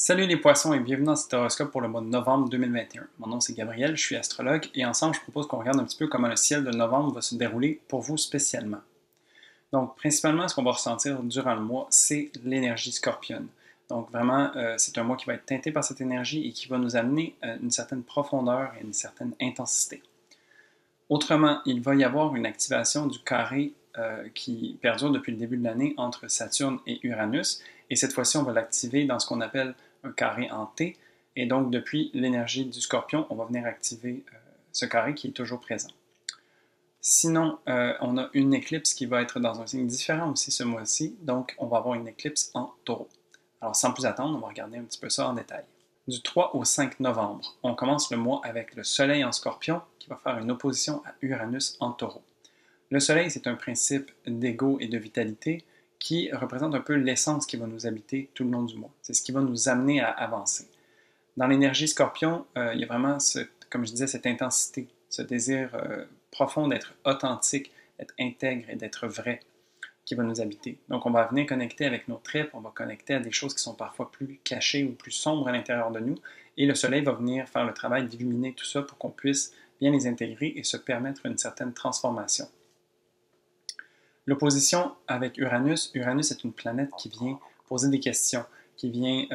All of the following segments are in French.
Salut les poissons et bienvenue dans cet horoscope pour le mois de novembre 2021. Mon nom c'est Gabriel, je suis astrologue et ensemble je propose qu'on regarde un petit peu comment le ciel de novembre va se dérouler pour vous spécialement. Donc principalement ce qu'on va ressentir durant le mois, c'est l'énergie scorpionne. Donc vraiment c'est un mois qui va être teinté par cette énergie et qui va nous amener une certaine profondeur et une certaine intensité. Autrement, il va y avoir une activation du carré qui perdure depuis le début de l'année entre Saturne et Uranus. Et cette fois-ci, on va l'activer dans ce qu'on appelle un carré en T. Et donc, depuis l'énergie du Scorpion, on va venir activer ce carré qui est toujours présent. Sinon, on a une éclipse qui va être dans un signe différent aussi ce mois-ci. Donc, on va avoir une éclipse en Taureau. Alors, sans plus attendre, on va regarder un petit peu ça en détail. Du 3 au 5 novembre, on commence le mois avec le Soleil en Scorpion qui va faire une opposition à Uranus en Taureau. Le Soleil, c'est un principe d'ego et de vitalité qui représente un peu l'essence qui va nous habiter tout le long du mois. C'est ce qui va nous amener à avancer. Dans l'énergie Scorpion, il y a vraiment, comme je disais, cette intensité, ce désir profond d'être authentique, d'être intègre et d'être vrai qui va nous habiter. Donc, on va venir connecter avec nos tripes, on va connecter à des choses qui sont parfois plus cachées ou plus sombres à l'intérieur de nous, et le soleil va venir faire le travail d'illuminer tout ça pour qu'on puisse bien les intégrer et se permettre une certaine transformation. L'opposition avec Uranus, Uranus est une planète qui vient poser des questions, qui vient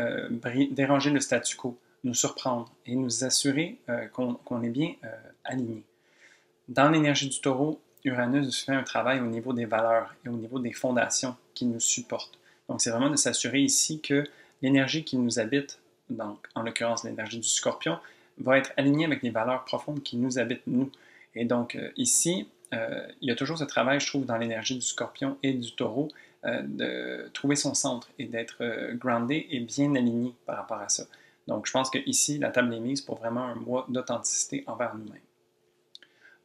déranger le statu quo, nous surprendre et nous assurer qu'on est bien aligné. Dans l'énergie du taureau, Uranus fait un travail au niveau des valeurs et au niveau des fondations qui nous supportent. Donc, c'est vraiment de s'assurer ici que l'énergie qui nous habite, donc en l'occurrence l'énergie du scorpion, va être alignée avec les valeurs profondes qui nous habitent, nous. Et donc, ici, il y a toujours ce travail, je trouve, dans l'énergie du scorpion et du taureau, de trouver son centre et d'être groundé et bien aligné par rapport à ça. Donc, je pense qu'ici, la table est mise pour vraiment un mois d'authenticité envers nous-mêmes.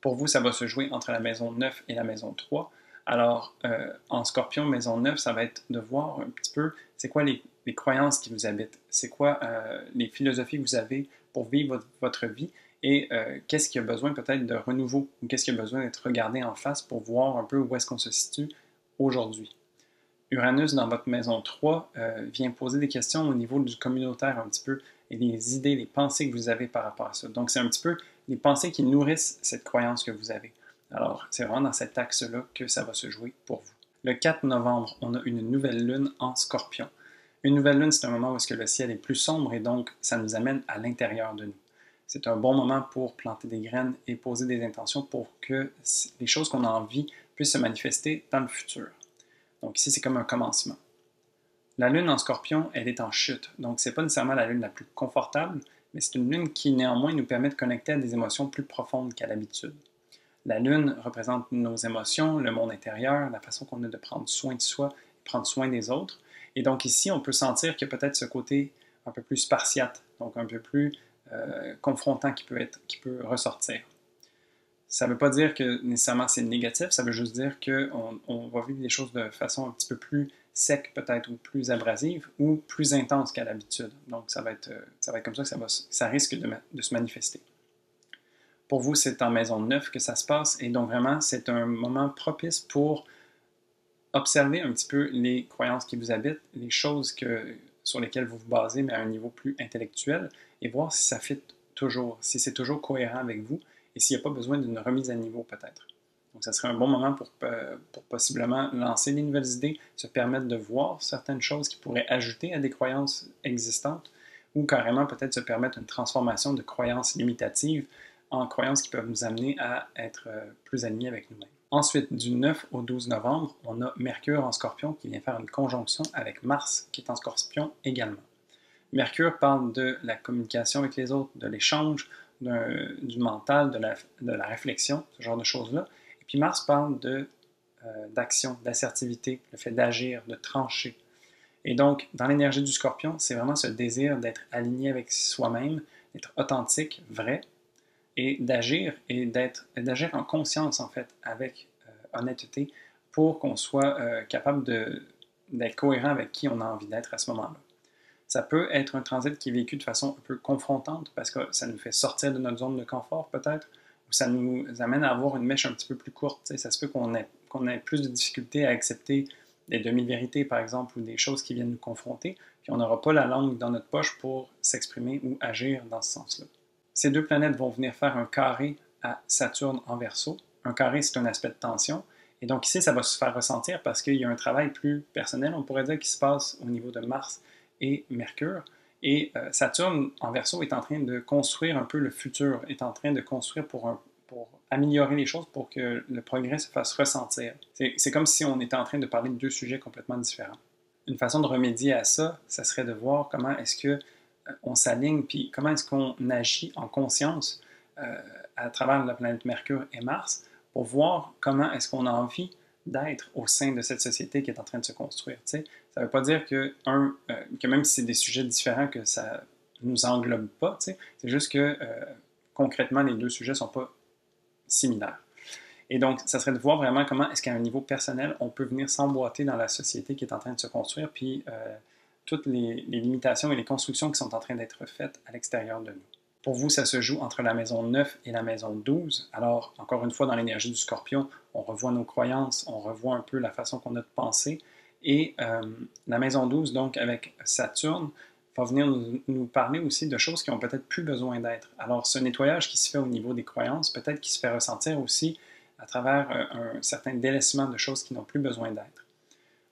Pour vous, ça va se jouer entre la maison 9 et la maison 3. Alors, en scorpion, maison 9, ça va être de voir un petit peu c'est quoi les croyances qui vous habitent, c'est quoi les philosophies que vous avez pour vivre votre vie et qu'est-ce qu'il y a besoin peut-être de renouveau ou qu'est-ce qu'il y a besoin d'être regardé en face pour voir un peu où est-ce qu'on se situe aujourd'hui. Uranus, dans votre maison 3, vient poser des questions au niveau du communautaire un petit peu et les idées, les pensées que vous avez par rapport à ça. Donc, c'est un petit peu les pensées qui nourrissent cette croyance que vous avez. Alors, c'est vraiment dans cet axe-là que ça va se jouer pour vous. Le 4 novembre, on a une nouvelle lune en Scorpion. Une nouvelle lune, c'est un moment où est-ce que le ciel est plus sombre et donc ça nous amène à l'intérieur de nous. C'est un bon moment pour planter des graines et poser des intentions pour que les choses qu'on a envie puissent se manifester dans le futur. Donc ici, c'est comme un commencement. La lune en scorpion, elle est en chute. Donc, ce n'est pas nécessairement la lune la plus confortable, mais c'est une lune qui, néanmoins, nous permet de connecter à des émotions plus profondes qu'à l'habitude. La lune représente nos émotions, le monde intérieur, la façon qu'on a de prendre soin de soi, et prendre soin des autres. Et donc ici, on peut sentir qu'il y a peut-être ce côté un peu plus spartiate, donc un peu plus confrontant qui peut ressortir. Ça ne veut pas dire que nécessairement c'est négatif, ça veut juste dire qu'on va vivre les choses de façon un petit peu plus sec peut-être, ou plus abrasive, ou plus intense qu'à l'habitude. Donc ça va être comme ça que ça risque de se manifester. Pour vous, c'est en maison 9 que ça se passe, et donc vraiment, c'est un moment propice pour observer un petit peu les croyances qui vous habitent, les choses sur lesquelles vous vous basez, mais à un niveau plus intellectuel, et voir si ça fit toujours, si c'est toujours cohérent avec vous, et s'il n'y a pas besoin d'une remise à niveau peut-être. Donc ça serait un bon moment pour possiblement lancer des nouvelles idées, se permettre de voir certaines choses qui pourraient ajouter à des croyances existantes, ou carrément peut-être se permettre une transformation de croyances limitatives en croyances qui peuvent nous amener à être plus alignés avec nous-mêmes. Ensuite, du 9 au 12 novembre, on a Mercure en Scorpion qui vient faire une conjonction avec Mars qui est en Scorpion également. Mercure parle de la communication avec les autres, de l'échange, du mental, de la réflexion, ce genre de choses-là. Et puis Mars parle d'action, d'assertivité, le fait d'agir, de trancher. Et donc, dans l'énergie du Scorpion, c'est vraiment ce désir d'être aligné avec soi-même, d'être authentique, vrai, et d'agir en conscience, en fait, avec honnêteté, pour qu'on soit capable d'être cohérent avec qui on a envie d'être à ce moment-là. Ça peut être un transit qui est vécu de façon un peu confrontante parce que ça nous fait sortir de notre zone de confort peut-être, ou ça nous amène à avoir une mèche un petit peu plus courte. T'sais, ça se peut qu'on ait plus de difficultés à accepter des demi-vérités par exemple ou des choses qui viennent nous confronter puis on n'aura pas la langue dans notre poche pour s'exprimer ou agir dans ce sens-là. Ces deux planètes vont venir faire un carré à Saturne en Verseau. Un carré, c'est un aspect de tension. Et donc ici, ça va se faire ressentir parce qu'il y a un travail plus personnel, on pourrait dire, qui se passe au niveau de Mars et Mercure. Et Saturne en Verseau est en train de construire un peu le futur, est en train de construire pour améliorer les choses, pour que le progrès se fasse ressentir. C'est comme si on était en train de parler de deux sujets complètement différents. Une façon de remédier à ça, ça serait de voir comment est-ce que on s'aligne, puis comment est-ce qu'on agit en conscience à travers la planète Mercure et Mars, pour voir comment est-ce qu'on a envie d'être au sein de cette société qui est en train de se construire. T'sais. Ça ne veut pas dire que même si c'est des sujets différents, que ça ne nous englobe pas. C'est juste que concrètement, les deux sujets ne sont pas similaires. Et donc, ça serait de voir vraiment comment est-ce qu'à un niveau personnel, on peut venir s'emboîter dans la société qui est en train de se construire, puis toutes les limitations et les constructions qui sont en train d'être faites à l'extérieur de nous. Pour vous, ça se joue entre la maison 9 et la maison 12. Alors, encore une fois, dans l'énergie du Scorpion, on revoit nos croyances, on revoit un peu la façon qu'on a de penser. Et la maison 12, donc avec Saturne, va venir nous parler aussi de choses qui ont peut-être plus besoin d'être. Alors, ce nettoyage qui se fait au niveau des croyances, peut-être qui se fait ressentir aussi à travers un certain délaissement de choses qui n'ont plus besoin d'être.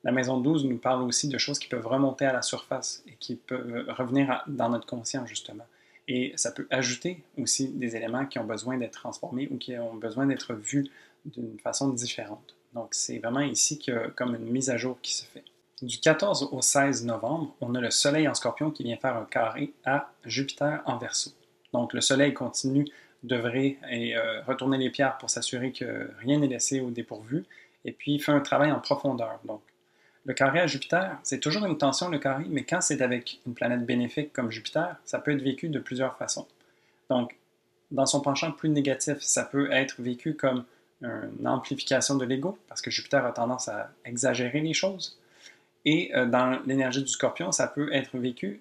La maison 12 nous parle aussi de choses qui peuvent remonter à la surface et qui peuvent revenir dans notre conscience, justement. Et ça peut ajouter aussi des éléments qui ont besoin d'être transformés ou qui ont besoin d'être vus d'une façon différente. Donc, c'est vraiment ici qu'il y a comme une mise à jour qui se fait. Du 14 au 16 novembre, on a le Soleil en Scorpion qui vient faire un carré à Jupiter en Verseau. Donc, le Soleil continue d'œuvrer et retourner les pierres pour s'assurer que rien n'est laissé au dépourvu, et puis il fait un travail en profondeur. Donc, le carré à Jupiter, c'est toujours une tension, le carré, mais quand c'est avec une planète bénéfique comme Jupiter, ça peut être vécu de plusieurs façons. Donc, dans son penchant plus négatif, ça peut être vécu comme une amplification de l'ego, parce que Jupiter a tendance à exagérer les choses. Et dans l'énergie du Scorpion, ça peut être vécu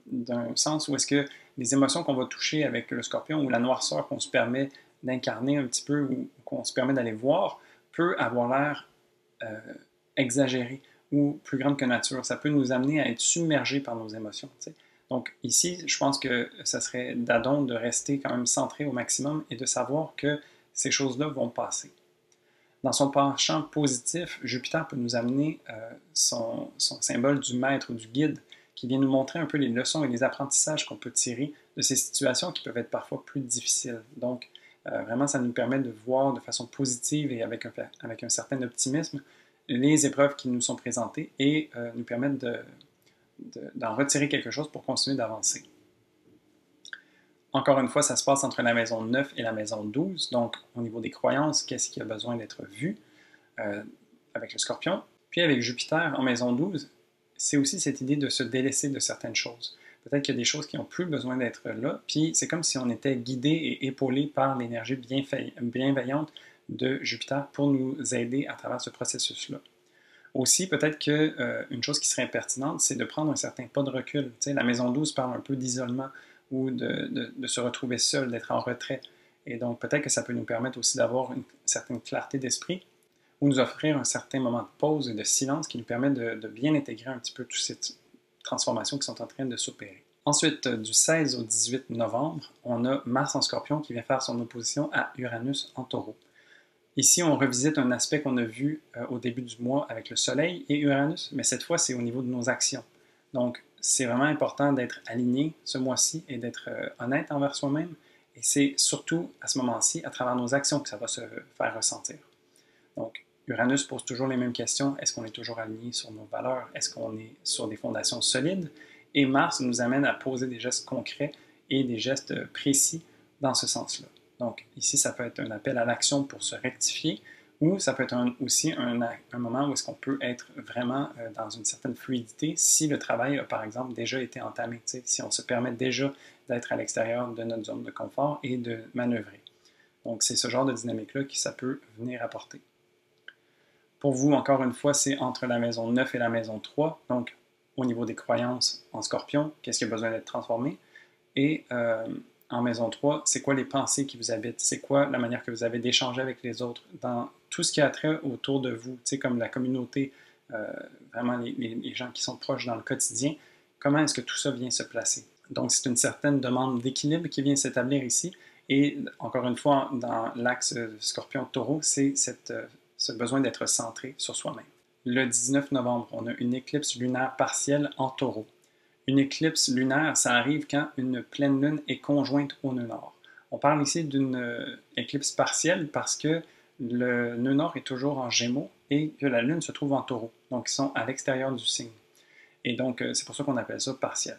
d'un sens où est-ce que les émotions qu'on va toucher avec le Scorpion ou la noirceur qu'on se permet d'incarner un petit peu ou qu'on se permet d'aller voir peut avoir l'air exagéré ou plus grande que nature. Ça peut nous amener à être submergés par nos émotions. T'sais. Donc ici, je pense que ça serait d'adon de rester quand même centré au maximum et de savoir que ces choses-là vont passer. Dans son penchant positif, Jupiter peut nous amener son symbole du maître ou du guide qui vient nous montrer un peu les leçons et les apprentissages qu'on peut tirer de ces situations qui peuvent être parfois plus difficiles. Donc, vraiment, ça nous permet de voir de façon positive et avec un certain optimisme les épreuves qui nous sont présentées et nous permettent d'en retirer quelque chose pour continuer d'avancer. Encore une fois, ça se passe entre la maison 9 et la maison 12, donc au niveau des croyances, qu'est-ce qui a besoin d'être vu avec le Scorpion. Puis avec Jupiter en maison 12, c'est aussi cette idée de se délaisser de certaines choses. Peut-être qu'il y a des choses qui n'ont plus besoin d'être là, puis c'est comme si on était guidé et épaulé par l'énergie bienveillante de Jupiter pour nous aider à travers ce processus-là. Aussi, peut-être qu'une chose qui serait pertinente, c'est de prendre un certain pas de recul. Tu sais, la maison 12 parle un peu d'isolement ou de se retrouver seul, d'être en retrait. Et donc, peut-être que ça peut nous permettre aussi d'avoir une certaine clarté d'esprit ou nous offrir un certain moment de pause et de silence qui nous permet de bien intégrer un petit peu toutes ces transformations qui sont en train de s'opérer. Ensuite, du 16 au 18 novembre, on a Mars en Scorpion qui vient faire son opposition à Uranus en Taureau. Ici, on revisite un aspect qu'on a vu au début du mois avec le Soleil et Uranus, mais cette fois, c'est au niveau de nos actions. Donc, c'est vraiment important d'être aligné ce mois-ci et d'être honnête envers soi-même. Et c'est surtout à ce moment-ci, à travers nos actions, que ça va se faire ressentir. Donc, Uranus pose toujours les mêmes questions. Est-ce qu'on est toujours aligné sur nos valeurs? Est-ce qu'on est sur des fondations solides? Et Mars nous amène à poser des gestes concrets et des gestes précis dans ce sens-là. Donc, ici, ça peut être un appel à l'action pour se rectifier, ou ça peut être aussi un moment où est-ce qu'on peut être vraiment dans une certaine fluidité si le travail a, par exemple, déjà été entamé, si on se permet déjà d'être à l'extérieur de notre zone de confort et de manœuvrer. Donc, c'est ce genre de dynamique-là que ça peut venir apporter. Pour vous, encore une fois, c'est entre la maison 9 et la maison 3, donc au niveau des croyances en Scorpion, qu'est-ce qui a besoin d'être transformé, et en maison 3, c'est quoi les pensées qui vous habitent, c'est quoi la manière que vous avez d'échanger avec les autres dans tout ce qui a trait autour de vous, comme la communauté, vraiment les gens qui sont proches dans le quotidien, comment est-ce que tout ça vient se placer. Donc, c'est une certaine demande d'équilibre qui vient s'établir ici. Et encore une fois, dans l'axe Scorpion-Taureau, c'est ce besoin d'être centré sur soi-même. Le 19 novembre, on a une éclipse lunaire partielle en Taureau. Une éclipse lunaire, ça arrive quand une pleine lune est conjointe au nœud nord. On parle ici d'une éclipse partielle parce que le nœud nord est toujours en Gémeaux et que la lune se trouve en Taureau. Donc, ils sont à l'extérieur du signe. Et donc, c'est pour ça qu'on appelle ça partiel.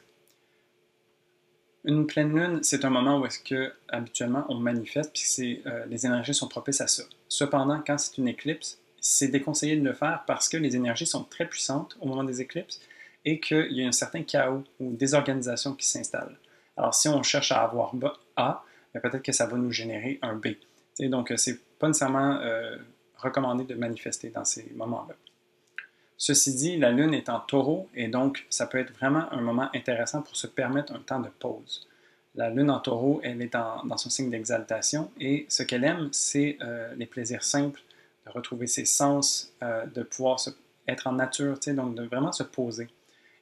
Une pleine lune, c'est un moment où est-ce que habituellement on manifeste, puis les énergies sont propices à ça. Cependant, quand c'est une éclipse, c'est déconseillé de le faire parce que les énergies sont très puissantes au moment des éclipses et qu'il y a un certain chaos ou désorganisation qui s'installe. Alors, si on cherche à avoir A, peut-être que ça va nous générer un B. Donc, c'est pas nécessairement recommandé de manifester dans ces moments-là. Ceci dit, la Lune est en Taureau et donc ça peut être vraiment un moment intéressant pour se permettre un temps de pause. La Lune en Taureau, elle est dans son signe d'exaltation et ce qu'elle aime, c'est les plaisirs simples, de retrouver ses sens, de pouvoir être en nature, donc de vraiment se poser.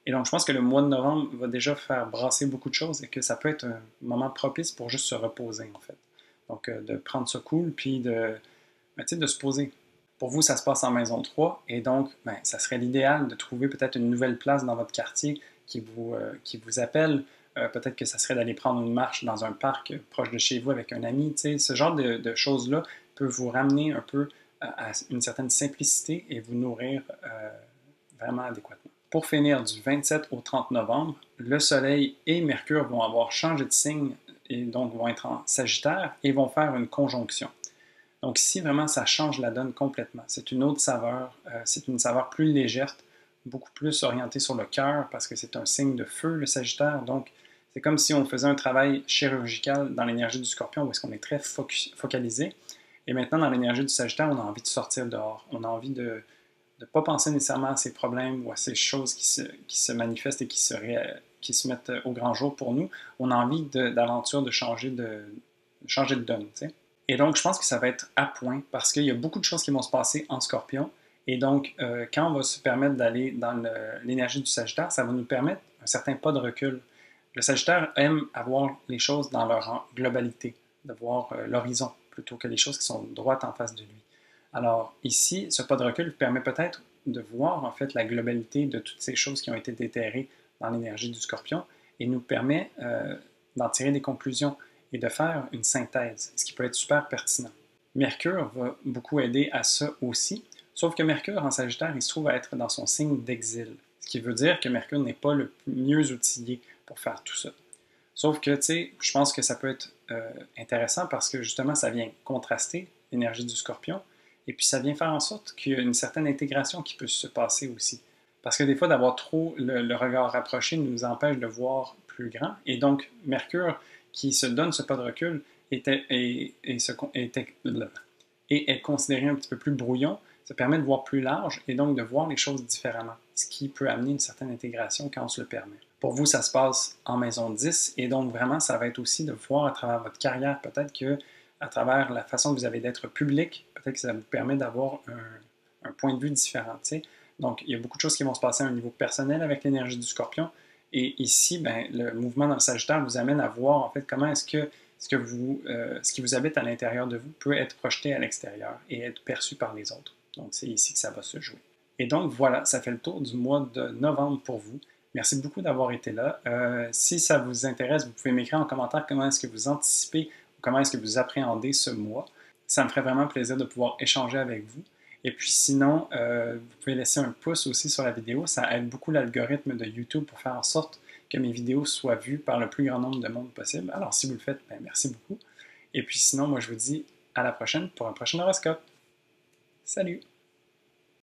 Et donc je pense que le mois de novembre va déjà faire brasser beaucoup de choses et que ça peut être un moment propice pour juste se reposer en fait. Donc de prendre ce cool puis de se poser. Pour vous, ça se passe en maison 3 et donc, ça serait l'idéal de trouver peut-être une nouvelle place dans votre quartier qui vous appelle. Peut-être que ça serait d'aller prendre une marche dans un parc proche de chez vous avec un ami. Ce genre de choses-là peut vous ramener un peu à une certaine simplicité et vous nourrir vraiment adéquatement. Pour finir, du 27 au 30 novembre, le Soleil et Mercure vont avoir changé de signe et donc vont être en Sagittaire et vont faire une conjonction. Donc ici, vraiment, ça change la donne complètement. C'est une autre saveur, c'est une saveur plus légère, beaucoup plus orientée sur le cœur parce que c'est un signe de feu, le Sagittaire. Donc, c'est comme si on faisait un travail chirurgical dans l'énergie du Scorpion où est-ce qu'on est très focalisé. Et maintenant, dans l'énergie du Sagittaire, on a envie de sortir dehors. On a envie de ne pas penser nécessairement à ces problèmes ou à ces choses qui se manifestent et qui se mettent au grand jour pour nous. On a envie d'aventure, de changer de donne, tu sais. Et donc, je pense que ça va être à point parce qu'il y a beaucoup de choses qui vont se passer en Scorpion. Et donc, quand on va se permettre d'aller dans l'énergie du Sagittaire, ça va nous permettre un certain pas de recul. Le Sagittaire aime avoir les choses dans leur globalité, de voir l'horizon plutôt que les choses qui sont droites en face de lui. Alors ici, ce pas de recul permet peut-être de voir en fait la globalité de toutes ces choses qui ont été déterrées dans l'énergie du Scorpion et nous permet d'en tirer des conclusions et de faire une synthèse, ce qui peut être super pertinent. Mercure va beaucoup aider à ça aussi, sauf que Mercure en Sagittaire, il se trouve à être dans son signe d'exil, ce qui veut dire que Mercure n'est pas le mieux outillé pour faire tout ça. Sauf que, tu sais, je pense que ça peut être intéressant parce que justement, ça vient contraster l'énergie du Scorpion et puis ça vient faire en sorte qu'il y a une certaine intégration qui peut se passer aussi. Parce que des fois, d'avoir trop le regard rapproché nous empêche de voir plus grand. Et donc, Mercure, qui se donne ce pas de recul, est considéré un petit peu plus brouillon, ça permet de voir plus large et donc de voir les choses différemment, ce qui peut amener une certaine intégration quand on se le permet. Pour vous, ça se passe en maison 10 et donc vraiment, ça va être aussi de voir à travers votre carrière, peut-être que à travers la façon que vous avez d'être public, peut-être que ça vous permet d'avoir un point de vue différent. T'sais. Donc, il y a beaucoup de choses qui vont se passer à un niveau personnel avec l'énergie du Scorpion. Et ici, le mouvement dans le Sagittaire vous amène à voir en fait comment est-ce que ce qui vous habite à l'intérieur de vous peut être projeté à l'extérieur et être perçu par les autres. Donc, c'est ici que ça va se jouer. Et donc, voilà, ça fait le tour du mois de novembre pour vous. Merci beaucoup d'avoir été là. Si ça vous intéresse, vous pouvez m'écrire en commentaire comment est-ce que vous anticipez ou comment est-ce que vous appréhendez ce mois. Ça me ferait vraiment plaisir de pouvoir échanger avec vous. Et puis sinon, vous pouvez laisser un pouce aussi sur la vidéo. Ça aide beaucoup l'algorithme de YouTube pour faire en sorte que mes vidéos soient vues par le plus grand nombre de monde possible. Alors si vous le faites, merci beaucoup. Et puis sinon, moi je vous dis à la prochaine pour un prochain horoscope. Salut!